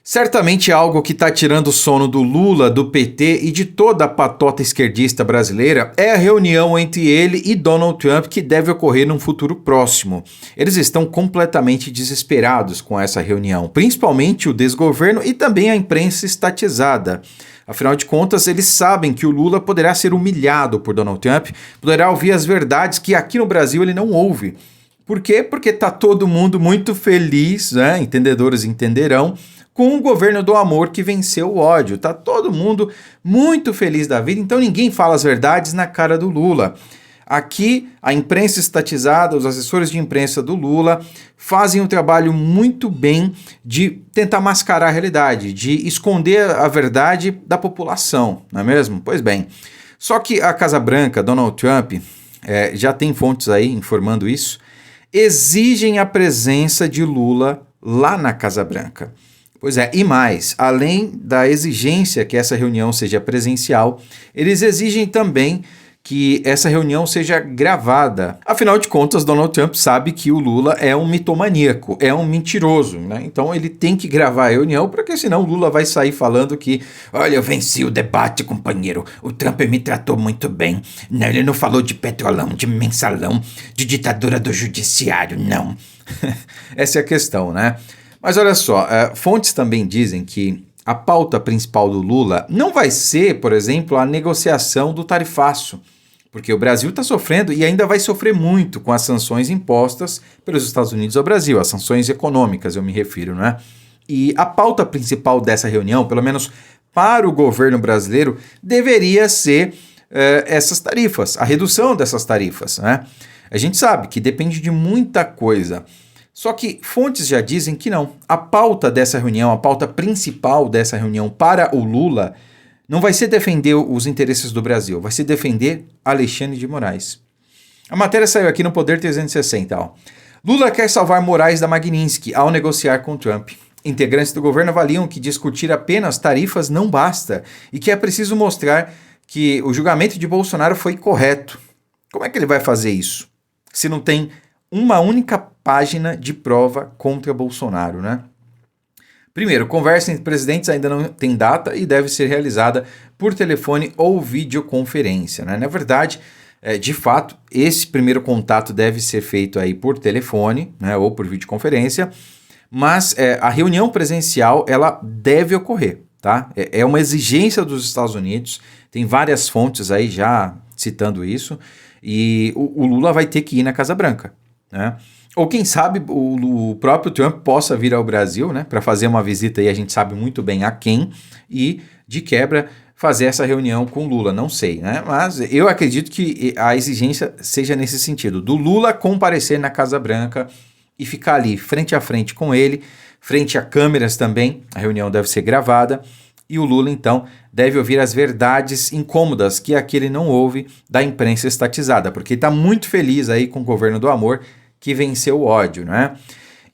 Certamente algo que está tirando o sono do Lula, do PT e de toda a patota esquerdista brasileira é a reunião entre ele e Donald Trump que deve ocorrer num futuro próximo. Eles estão completamente desesperados com essa reunião, principalmente o desgoverno e também a imprensa estatizada. Afinal de contas, eles sabem que o Lula poderá ser humilhado por Donald Trump, poderá ouvir as verdades que aqui no Brasil ele não ouve. Por quê? Porque está todo mundo muito feliz, né? Entendedores entenderão, com o governo do amor que venceu o ódio. Tá todo mundo muito feliz da vida, então ninguém fala as verdades na cara do Lula. Aqui, a imprensa estatizada, os assessores de imprensa do Lula fazem um trabalho muito bem de tentar mascarar a realidade, de esconder a verdade da população, não é mesmo? Pois bem, só que a Casa Branca, Donald Trump, já tem fontes aí informando isso, exigem a presença de Lula lá na Casa Branca. Pois é, e mais, além da exigência que essa reunião seja presencial, eles exigem também que essa reunião seja gravada. Afinal de contas, Donald Trump sabe que o Lula é um mitomaníaco, é um mentiroso, né? Então ele tem que gravar a reunião, porque senão o Lula vai sair falando que, olha, eu venci o debate, companheiro, o Trump me tratou muito bem, não, ele não falou de petrolão, de mensalão, de ditadura do judiciário, não. Essa é a questão, né? Mas olha só, fontes também dizem que a pauta principal do Lula não vai ser, por exemplo, a negociação do tarifaço, porque o Brasil está sofrendo e ainda vai sofrer muito com as sanções impostas pelos Estados Unidos ao Brasil, as sanções econômicas, eu me refiro, né? E a pauta principal dessa reunião, pelo menos para o governo brasileiro, deveria ser essas tarifas, a redução dessas tarifas, né? A gente sabe que depende de muita coisa. Só que fontes já dizem que não. A pauta dessa reunião, a pauta principal dessa reunião para o Lula, não vai ser defender os interesses do Brasil, vai ser defender Alexandre de Moraes. A matéria saiu aqui no Poder 360. Ó. Lula quer salvar Moraes da Magnitsky ao negociar com Trump. Integrantes do governo avaliam que discutir apenas tarifas não basta e que é preciso mostrar que o julgamento de Bolsonaro foi correto. Como é que ele vai fazer isso? Se não tem uma única página de prova contra Bolsonaro, né? Primeiro, conversa entre presidentes ainda não tem data e deve ser realizada por telefone ou videoconferência, né? Na verdade, de fato, esse primeiro contato deve ser feito aí por telefone, né, ou por videoconferência, mas a reunião presencial, ela deve ocorrer, tá? É uma exigência dos Estados Unidos, tem várias fontes aí já citando isso, e o Lula vai ter que ir na Casa Branca, né? Ou quem sabe o próprio Trump possa vir ao Brasil, né, para fazer uma visita, e a gente sabe muito bem a quem, e de quebra fazer essa reunião com Lula, não sei, né? Mas eu acredito que a exigência seja nesse sentido, do Lula comparecer na Casa Branca e ficar ali frente a frente com ele, frente a câmeras também, a reunião deve ser gravada, e o Lula então deve ouvir as verdades incômodas que aqui ele não ouve da imprensa estatizada, porque está muito feliz aí com o governo do amor, que venceu o ódio, né?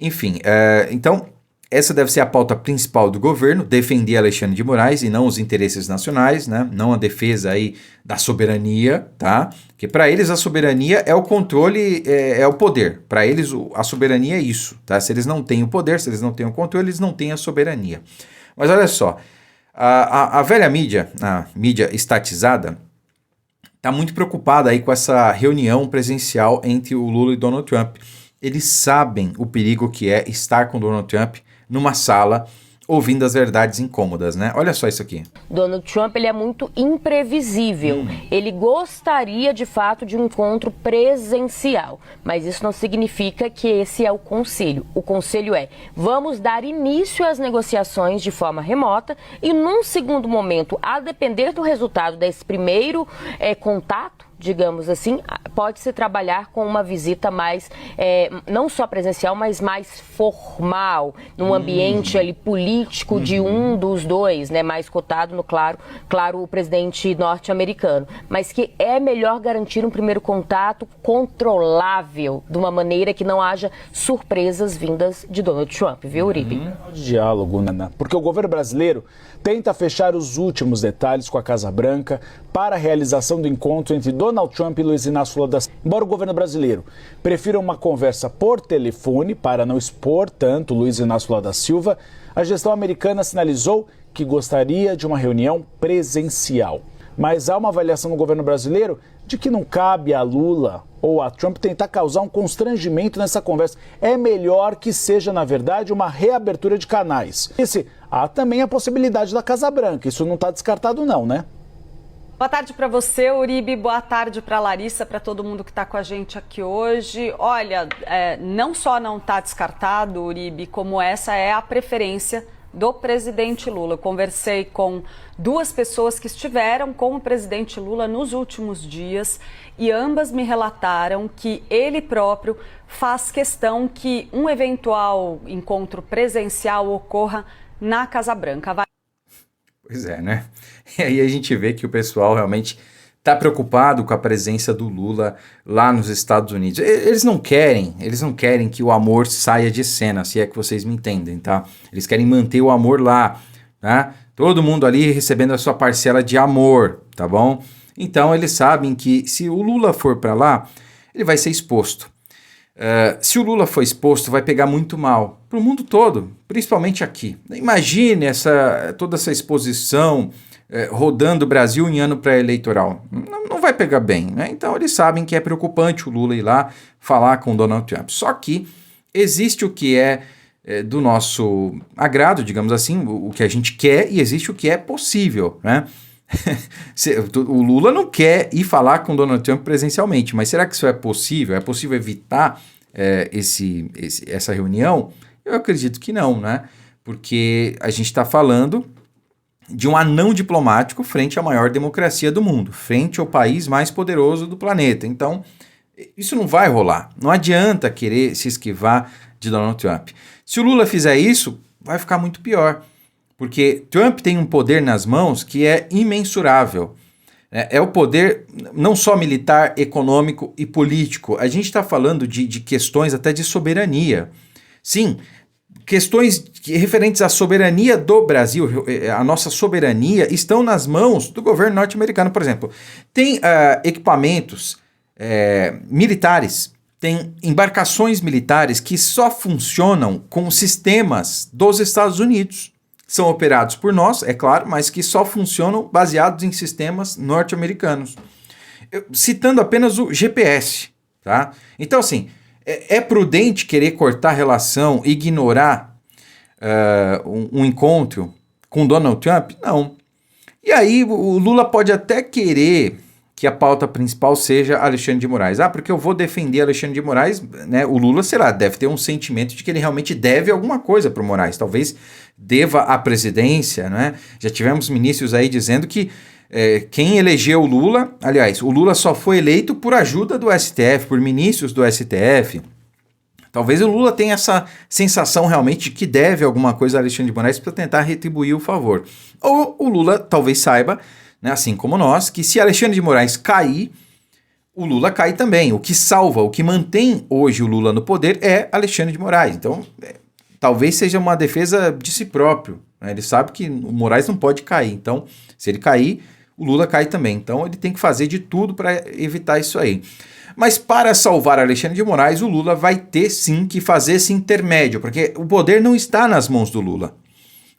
Enfim, então, essa deve ser a pauta principal do governo, defender Alexandre de Moraes e não os interesses nacionais, né? Não a defesa aí da soberania, tá? Porque para eles a soberania é o controle, é o poder. Para eles a soberania é isso, tá? Se eles não têm o poder, se eles não têm o controle, eles não têm a soberania. Mas olha só, a velha mídia, a mídia estatizada, está muito preocupada aí com essa reunião presencial entre o Lula e Donald Trump. Eles sabem o perigo que é estar com Donald Trump numa sala ouvindo as verdades incômodas, né? Olha só isso aqui. Donald Trump, ele é muito imprevisível. Ele gostaria, de fato, de um encontro presencial. Mas isso não significa que esse é o conselho. O conselho é, vamos dar início às negociações de forma remota e, num segundo momento, a depender do resultado desse primeiro contato, digamos assim, pode-se trabalhar com uma visita mais, não só presencial, mas mais formal, num ambiente ali político de um dos dois, né, mais cotado no claro, o presidente norte-americano, mas que é melhor garantir um primeiro contato controlável, de uma maneira que não haja surpresas vindas de Donald Trump, viu, Uribe? Diálogo, Nana, porque o governo brasileiro tenta fechar os últimos detalhes com a Casa Branca para a realização do encontro entre Donald Donald Trump e Luiz Inácio Lula da Silva. Embora o governo brasileiro prefira uma conversa por telefone para não expor tanto Luiz Inácio Lula da Silva, a gestão americana sinalizou que gostaria de uma reunião presencial. Mas há uma avaliação no governo brasileiro de que não cabe a Lula ou a Trump tentar causar um constrangimento nessa conversa. É melhor que seja, na verdade, uma reabertura de canais. Há também a possibilidade da Casa Branca, isso não está descartado não, né? Boa tarde para você, Uribe. Boa tarde para Larissa, para todo mundo que está com a gente aqui hoje. Olha, não só não está descartado, Uribe, como essa é a preferência do presidente Lula. Eu conversei com duas pessoas que estiveram com o presidente Lula nos últimos dias e ambas me relataram que ele próprio faz questão que um eventual encontro presencial ocorra na Casa Branca. Pois é, né? E aí a gente vê que o pessoal realmente está preocupado com a presença do Lula lá nos Estados Unidos. Eles não querem que o amor saia de cena, se é que vocês me entendem, tá? Eles querem manter o amor lá, tá? Todo mundo ali recebendo a sua parcela de amor, tá bom? Então eles sabem que se o Lula for para lá, ele vai ser exposto. Se o Lula for exposto, vai pegar muito mal para o mundo todo, principalmente aqui. Imagine toda essa exposição rodando o Brasil em ano pré-eleitoral. Não vai pegar bem, né? Então eles sabem que é preocupante o Lula ir lá falar com o Donald Trump. Só que existe o que é do nosso agrado, digamos assim, o que a gente quer, e existe o que é possível, né? O Lula não quer ir falar com o Donald Trump presencialmente, mas será que isso é possível? É possível evitar essa reunião? Eu acredito que não, né? Porque a gente está falando de um anão diplomático frente à maior democracia do mundo, frente ao país mais poderoso do planeta. Então, isso não vai rolar. Não adianta querer se esquivar de Donald Trump. Se o Lula fizer isso, vai ficar muito pior. Porque Trump tem um poder nas mãos que é imensurável. É o poder não só militar, econômico e político. A gente está falando de questões até de soberania. Sim, questões referentes à soberania do Brasil, a nossa soberania, estão nas mãos do governo norte-americano. Por exemplo, tem equipamentos militares, tem embarcações militares que só funcionam com sistemas dos Estados Unidos. São operados por nós, é claro, mas que só funcionam baseados em sistemas norte-americanos. Citando apenas o GPS, tá? Então, assim, é prudente querer cortar a relação, ignorar um encontro com Donald Trump? Não. E aí o Lula pode até querer que a pauta principal seja Alexandre de Moraes. Porque eu vou defender Alexandre de Moraes, né? O Lula, sei lá, deve ter um sentimento de que ele realmente deve alguma coisa para o Moraes. Talvez deva a presidência, né? Já tivemos ministros aí dizendo que quem elegeu o Lula, aliás, o Lula só foi eleito por ajuda do STF, por ministros do STF. Talvez o Lula tenha essa sensação realmente de que deve alguma coisa a Alexandre de Moraes para tentar retribuir o favor. Ou o Lula talvez saiba, né, assim como nós, que se Alexandre de Moraes cair, o Lula cai também. O que salva, o que mantém hoje o Lula no poder é Alexandre de Moraes. Então, talvez seja uma defesa de si próprio, né? Ele sabe que o Moraes não pode cair. Então, se ele cair, o Lula cai também. Então, ele tem que fazer de tudo para evitar isso aí. Mas para salvar Alexandre de Moraes, o Lula vai ter sim que fazer esse intermédio, porque o poder não está nas mãos do Lula.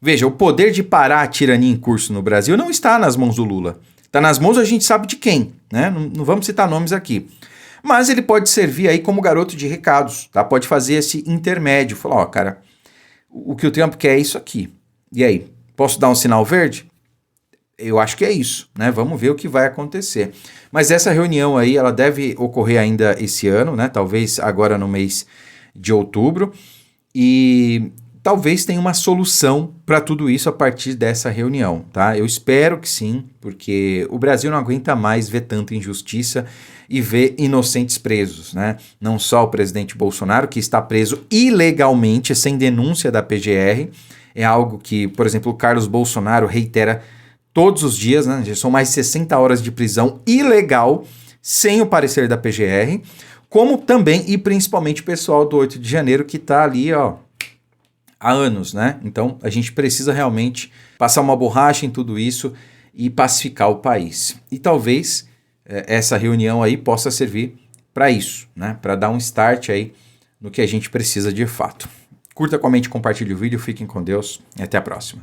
Veja, o poder de parar a tirania em curso no Brasil não está nas mãos do Lula. Está nas mãos, a gente sabe de quem, né? Não vamos citar nomes aqui. Mas ele pode servir aí como garoto de recados, tá? Pode fazer esse intermédio. Falar, cara, o que o Trump quer é isso aqui. E aí, posso dar um sinal verde? Eu acho que é isso, né? Vamos ver o que vai acontecer. Mas essa reunião aí, ela deve ocorrer ainda esse ano, né? Talvez agora no mês de outubro. E talvez tenha uma solução para tudo isso a partir dessa reunião, tá? Eu espero que sim, porque o Brasil não aguenta mais ver tanta injustiça e ver inocentes presos, né? Não só o presidente Bolsonaro, que está preso ilegalmente, sem denúncia da PGR, é algo que, por exemplo, o Carlos Bolsonaro reitera todos os dias, né? Já são mais de 60 horas de prisão ilegal, sem o parecer da PGR, como também e principalmente o pessoal do 8 de janeiro que está ali, ó, há anos, né? Então, a gente precisa realmente passar uma borracha em tudo isso e pacificar o país. E talvez essa reunião aí possa servir para isso, né? Para dar um start aí no que a gente precisa de fato. Curta, comente, compartilhe o vídeo, fiquem com Deus e até a próxima.